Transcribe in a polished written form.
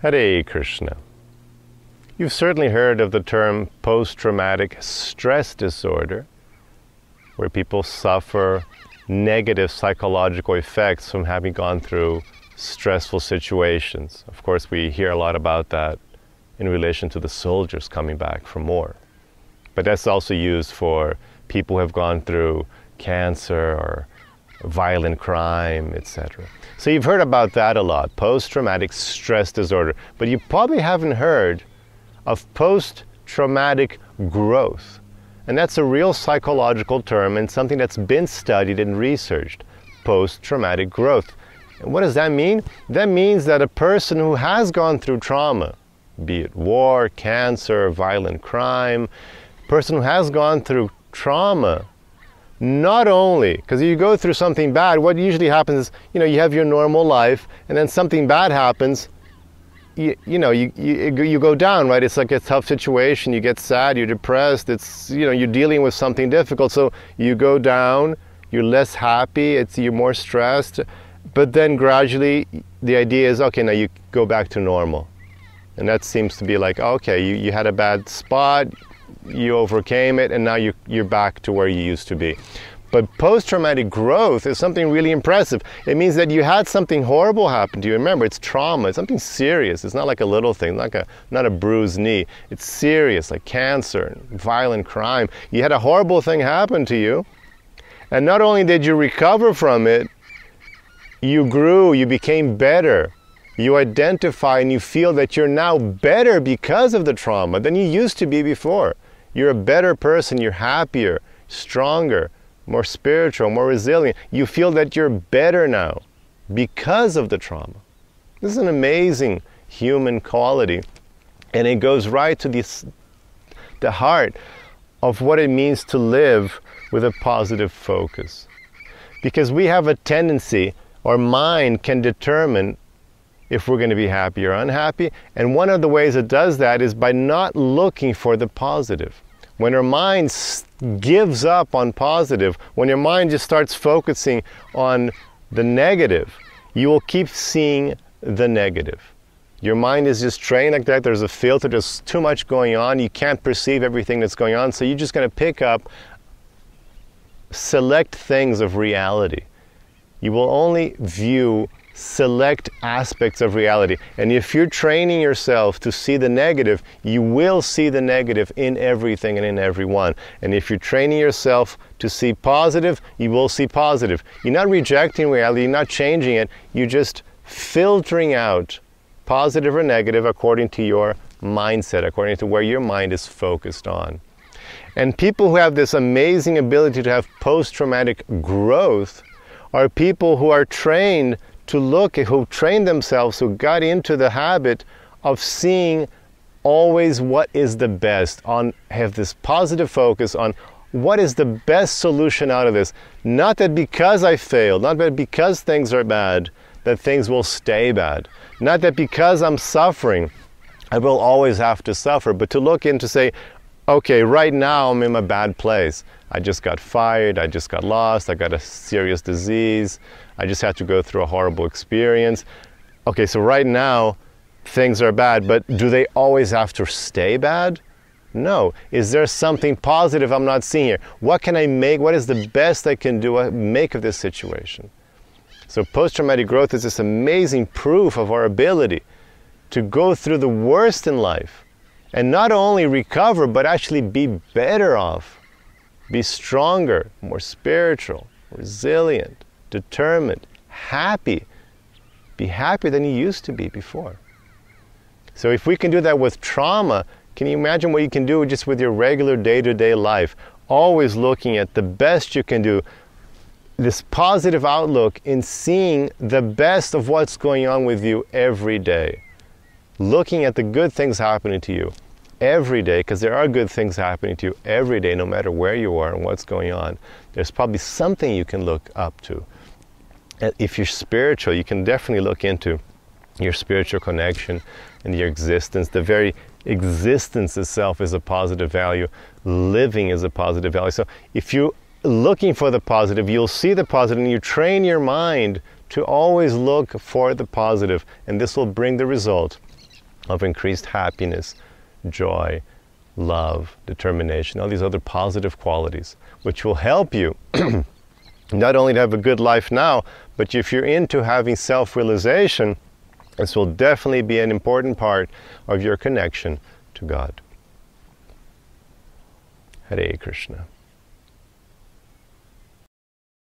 Hare Krishna. You've certainly heard of the term post-traumatic stress disorder, where people suffer negative psychological effects from having gone through stressful situations. Of course, we hear a lot about that in relation to the soldiers coming back from war. But that's also used for people who have gone through cancer or violent crime, etc. So you've heard about that a lot, post-traumatic stress disorder. But you probably haven't heard of post-traumatic growth. And that's a real psychological term and something that's been studied and researched, post-traumatic growth. And what does that mean? That means that a person who has gone through trauma, be it war, cancer, violent crime, person who has gone through trauma, not only, because you go through something bad, what usually happens is, you have your normal life, and then something bad happens, you go down, right? It's like a tough situation, you get sad, you're depressed, it's, you're dealing with something difficult, so you go down, you're less happy, you're more stressed, but then gradually the idea is, okay, now you go back to normal. And that seems to be like, okay, you had a bad spot, you overcame it, and now you're back to where you used to be. But post-traumatic growth is something really impressive. It means that you had something horrible happen to you. Remember, it's trauma. It's something serious. It's not like a little thing, not a bruised knee. It's serious, like cancer, violent crime. You had a horrible thing happen to you, and not only did you recover from it, you grew, you became better. You identify and you feel that you're now better because of the trauma than you used to be before. You're a better person, you're happier, stronger, more spiritual, more resilient. You feel that you're better now because of the trauma. This is an amazing human quality, and it goes right to the heart of what it means to live with a positive focus. Because we have a tendency, our mind can determine if we're going to be happy or unhappy, and one of the ways it does that is by not looking for the positive. When our mind gives up on positive, when your mind just starts focusing on the negative, you will keep seeing the negative. Your mind is just trained like that. There's a filter, there's too much going on, you can't perceive everything that's going on, so you're just going to pick up select things of reality. You will only view select aspects of reality. And if you're training yourself to see the negative, you will see the negative in everything and in everyone. And if you're training yourself to see positive, you will see positive. You're not rejecting reality, you're not changing it, you're just filtering out positive or negative according to your mindset, according to where your mind is focused on. And people who have this amazing ability to have post-traumatic growth are people who are trained to look, who trained themselves, who got into the habit of seeing always what is the best, have this positive focus on what is the best solution out of this. Not that because I failed, not that because things are bad, that things will stay bad. Not that because I'm suffering, I will always have to suffer, but to look in to say, okay, right now I'm in a bad place. I just got fired, I just got lost, I got a serious disease, I just had to go through a horrible experience. Okay, so right now things are bad, but do they always have to stay bad? No. Is there something positive I'm not seeing here? What can I make? What is the best I can do, make of this situation? So post-traumatic growth is this amazing proof of our ability to go through the worst in life and not only recover, but actually be better off. Be stronger, more spiritual, resilient, determined, happy. Be happier than you used to be before. So if we can do that with trauma, can you imagine what you can do just with your regular day-to-day life? Always looking at the best you can do. This positive outlook in seeing the best of what's going on with you every day. Looking at the good things happening to you every day, because there are good things happening to you every day, no matter where you are and what's going on. There's probably something you can look up to. And if you're spiritual, you can definitely look into your spiritual connection and your existence. The very existence itself is a positive value. Living is a positive value. So if you're looking for the positive, you'll see the positive, and you train your mind to always look for the positive, and this will bring the result of increased happiness, joy, love, determination, all these other positive qualities, which will help you not only to have a good life now, but if you're into having self-realization, this will definitely be an important part of your connection to God. Hare Krishna.